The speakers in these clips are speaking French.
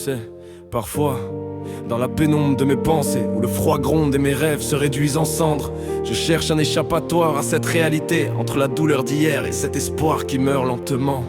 sais, parfois, dans la pénombre de mes pensées, où le froid gronde et mes rêves se réduisent en cendres, je cherche un échappatoire à cette réalité, entre la douleur d'hier et cet espoir qui meurt lentement.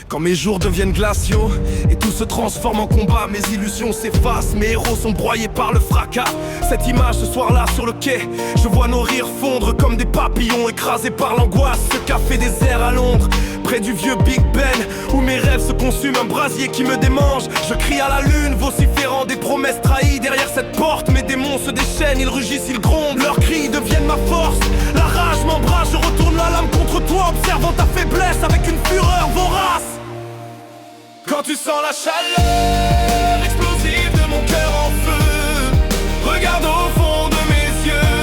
Quand mes jours deviennent glaciaux et tout se transforme en combat, mes illusions s'effacent, mes héros sont broyés par le fracas. Cette image ce soir-là sur le quai, je vois nos rires fondre comme des papillons écrasés par l'angoisse. Ce café désert à Londres, près du vieux Big Ben, où mes rêves se consument, un brasier qui me démange. Je crie à la lune, vociférant des promesses trahies. Derrière cette porte, mes démons se déchaînent, ils rugissent, ils grondent. Leurs cris deviennent ma force, la rage m'embrase. Je retourne la lame contre toi, observant ta faiblesse avec une fureur vorace. Quand tu sens la chaleur explosive de mon cœur en feu, regarde au fond de mes yeux,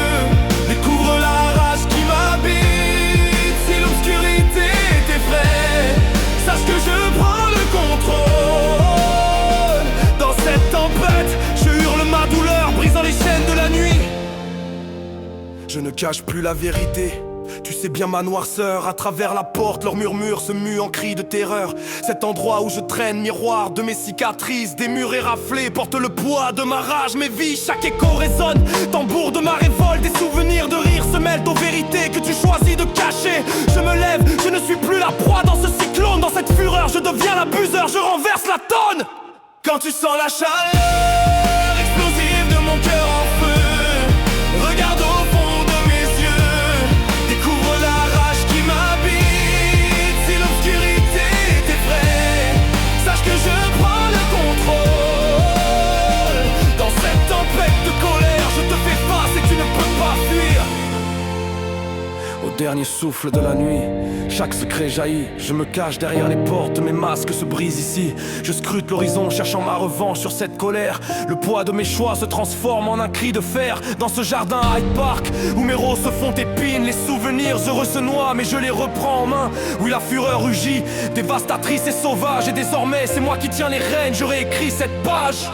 découvre la rage qui m'habite. Si l'obscurité t'effraie, sache que je prends le contrôle. Dans cette tempête, je hurle ma douleur, brisant les chaînes de la nuit. Je ne cache plus la vérité, tu sais bien ma noirceur. À travers la porte, leur murmure se mue en cris de terreur. Cet endroit où je traîne, miroir de mes cicatrices, des murs éraflés portent le poids de ma rage. Mes vies, chaque écho résonne, tambour de ma révolte. Des souvenirs de rire se mêlent aux vérités que tu choisis de cacher. Je me lève, je ne suis plus la proie dans ce cyclone. Dans cette fureur, je deviens l'abuseur, je renverse la tonne. Quand tu sens la chaleur explosive de mon cœur en feu, regarde au fond de mes yeux, découvre la rage qui m'habite. Si l'obscurité t'effraie, sache que je prends le contrôle. Dans cette tempête de colère, je te fais face et tu ne peux pas fuir. Au dernier souffle de la nuit, chaque secret jaillit. Je me cache derrière les portes, mes masques se brisent ici. Je scrute l'horizon, cherchant ma revanche sur cette colère. Le poids de mes choix se transforme en un cri de fer. Dans ce jardin à Hyde Park, où mes roses se font épines, les souvenirs heureux se noient, mais je les reprends en main. Oui, la fureur rugit, dévastatrice et sauvage. Et désormais, c'est moi qui tiens les rênes, je réécris cette page.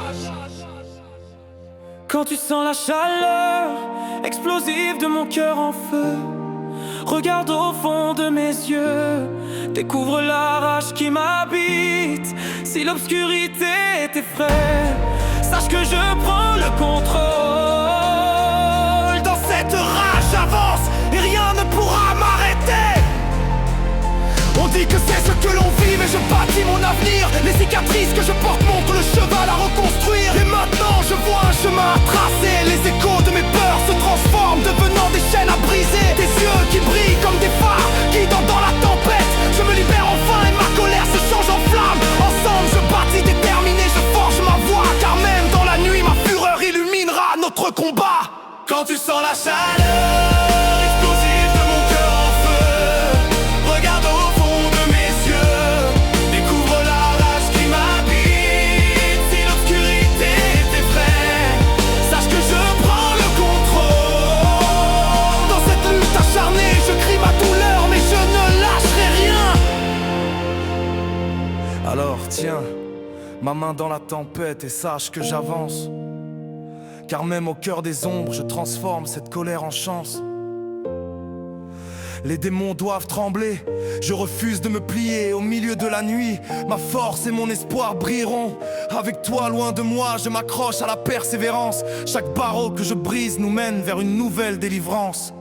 Quand tu sens la chaleur explosive de mon cœur en feu, regarde au fond de mes yeux, découvre la rage qui m'habite. Si l'obscurité t'effraie, sache que je prends le contrôle. Dans cette rage j'avance et rien ne pourra m'arrêter. On dit que c'est ce que l'on vit, mais je bâtis mon avenir. Les cicatrices que je porte montrent le cheval à reconstruire. Et maintenant je vois un chemin à tracer. Les échos de mes peurs se transforment, devenant des chaînes à briser. Des yeux qui brillent comme des phares, guidant dans la tempête. Je me libère enfin et ma colère se change en flamme. Ensemble je bâtis déterminé, je forge ma voix. Car même dans la nuit ma fureur illuminera notre combat. Quand tu sens la chaleur explosive de mon cœur en feu, regarde au fond de mes yeux, découvre la rage qui m'habite. Si l'obscurité t'effraie, sache que je prends le contrôle. Dans cette lutte acharnée, je crie ma douleur, mais je ne lâcherai rien. Alors tiens, ma main dans la tempête et sache que j'avance. Car même au cœur des ombres, je transforme cette colère en chance. Les démons doivent trembler, je refuse de me plier au milieu de la nuit. Ma force et mon espoir brilleront. Avec toi loin de moi, je m'accroche à la persévérance. Chaque barreau que je brise nous mène vers une nouvelle délivrance.